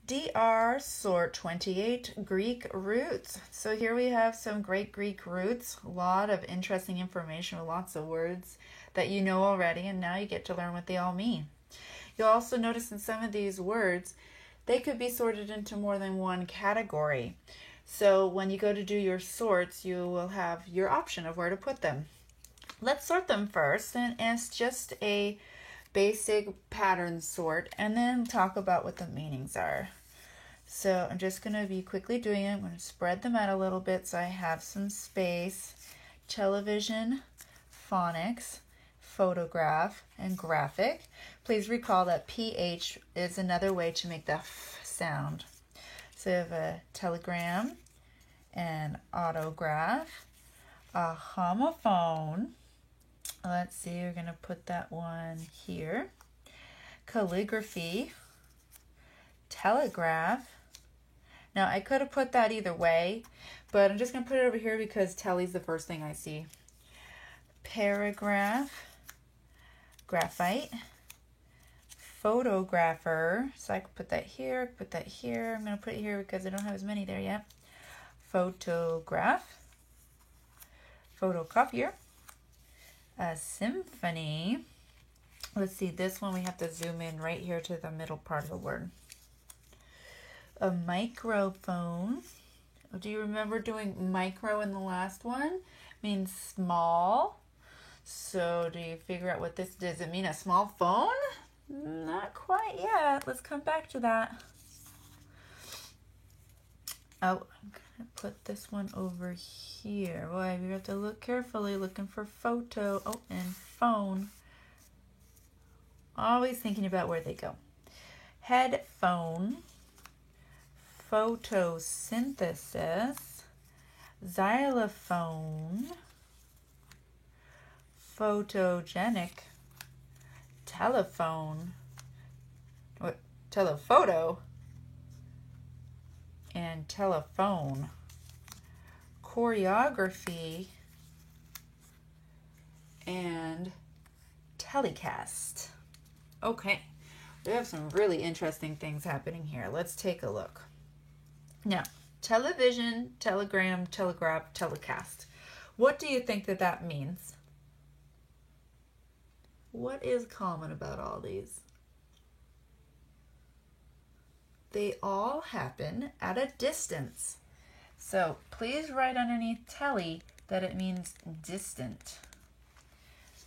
DR Sort 28 Greek roots. So here we have some great Greek roots, a lot of interesting information with lots of words that you know already, and now you get to learn what they all mean. You'll also notice in some of these words, they could be sorted into more than one category. So when you go to do your sorts, you will have your option of where to put them. Let's sort them first, and it's just a basic pattern sort, and then talk about what the meanings are. So I'm just going to be quickly doing it. I'm going to spread them out a little bit so I have some space. Television, phonics, photograph, and graphic. Please recall that PH is another way to make the F sound. So we have a telegram, an autograph, a homophone. Let's see, we're going to put that one here. Calligraphy, telegraph. Now, I could have put that either way, but I'm just going to put it over here because telly's the first thing I see. Paragraph, graphite, photographer. So I could put that here, put that here. I'm going to put it here because I don't have as many there yet. Photograph, photocopier, a symphony. Let's see, this one we have to zoom in right here to the middle part of the word. A microphone. Do you remember doing micro in the last one? Means small. So do you figure out what this does? It mean a small phone? Not quite yet. Let's come back to that. Oh, I'm gonna put this one over here. Boy, you have to look carefully, looking for photo. Oh, and phone. Always thinking about where they go. Headphone, photosynthesis, xylophone, photogenic, telephone, telephoto, and telephone, choreography, and telecast. Okay, we have some really interesting things happening here. Let's take a look. Now, television, telegram, telegraph, telecast. What do you think that means? What is common about all these? They all happen at a distance. So please write underneath telly that it means distant.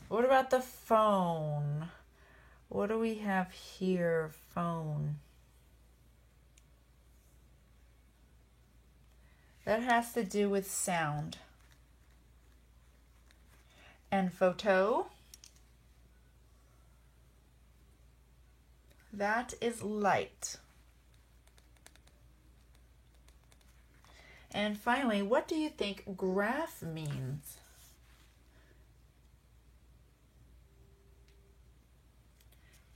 What about the phone? What do we have here? Phone. That has to do with sound. And photo? That is light. And finally, what do you think graph means?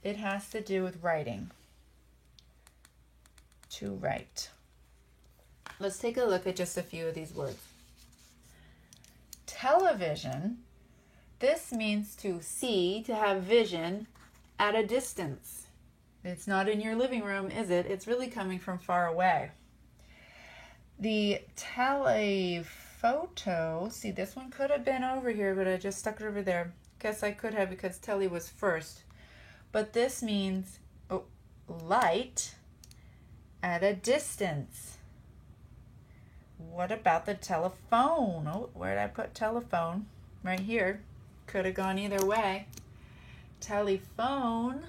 It has to do with writing. To write. Let's take a look at just a few of these words. Television. This means to see, to have vision at a distance. It's not in your living room, is it? It's really coming from far away. The telephoto, see, this one could have been over here, but I just stuck it over there. Guess I could have because telly was first. But this means light at a distance. What about the telephone? Oh, where did I put telephone? Right here. Could have gone either way. Telephone.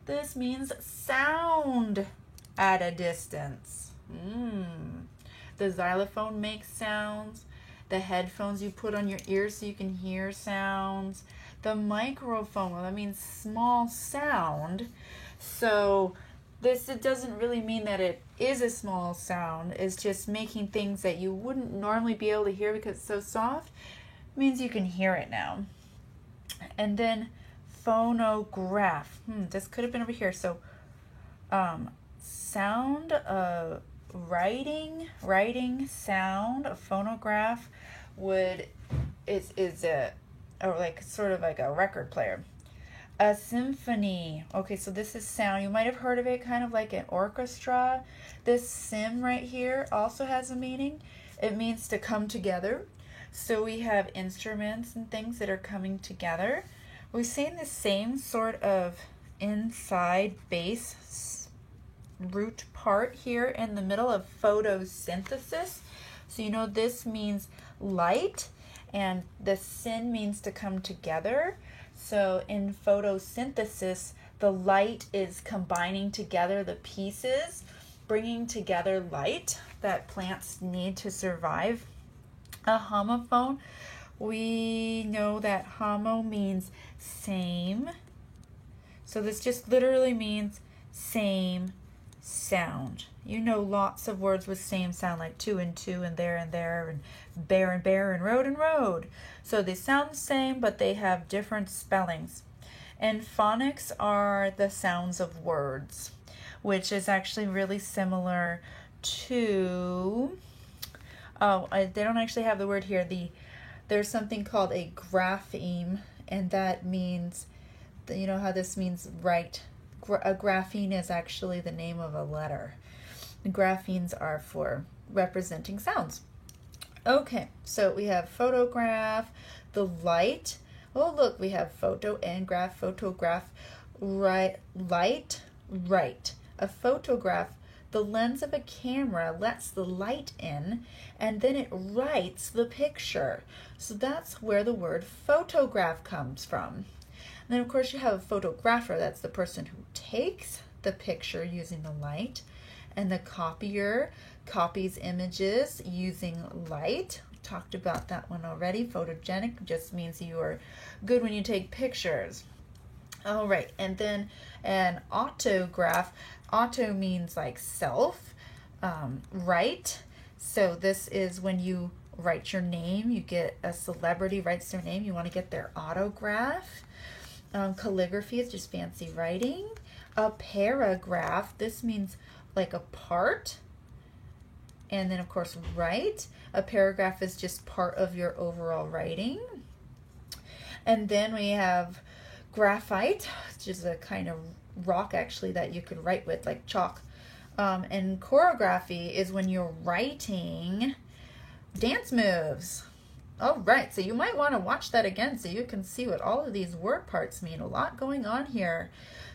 This means sound at a distance. The xylophone makes sounds. The headphones you put on your ears so you can hear sounds. The microphone, well, that means small sound. So it doesn't really mean that it is a small sound. It's just making things that you wouldn't normally be able to hear because it's so soft. It means you can hear it now. And then phonograph. This could have been over here. So sound, writing sound. A phonograph is a or like sort of like a record player. A symphony. Okay, so this is sound. You might have heard of it kind of like an orchestra. This sim right here also has a meaning. It means to come together. So we have instruments and things that are coming together. We're seeing the same sort of inside base root part here in the middle of photosynthesis. So you know this means light, and the syn means to come together. So in photosynthesis, the light is combining together the pieces, bringing together light that plants need to survive. A homophone, we know that homo means same. So this just literally means same sound. You know lots of words with same sound, like two and there and bear and road. So they sound the same, but they have different spellings. And phonics are the sounds of words, which is actually really similar to, they don't actually have the word here. There's something called a grapheme, and that means, you know how this means right. A grapheme is actually the name of a letter. The graphemes are for representing sounds. Okay, so we have photograph, the light. Oh, look, we have photo and graph, photograph, right, light, right. A photograph, the lens of a camera lets the light in, and then it writes the picture. So that's where the word photograph comes from. And then, of course, you have a photographer. That's the person who takes the picture using the light. And the copier copies images using light. We talked about that one already. Photogenic just means you are good when you take pictures. All right, and then an autograph. Auto means like self, write. So this is when you write your name. You get a celebrity writes their name. You want to get their autograph. Calligraphy is just fancy writing. A paragraph, this means like a part. And then, of course, write. A paragraph is just part of your overall writing. And then we have graphite, which is a kind of rock, actually, that you could write with, like chalk. And choreography is when you're writing dance moves. All right, so you might want to watch that again so you can see what all of these word parts mean. A lot going on here.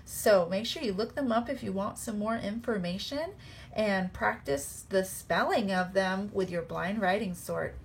So make sure you look them up if you want some more information, and practice the spelling of them with your blind writing sort.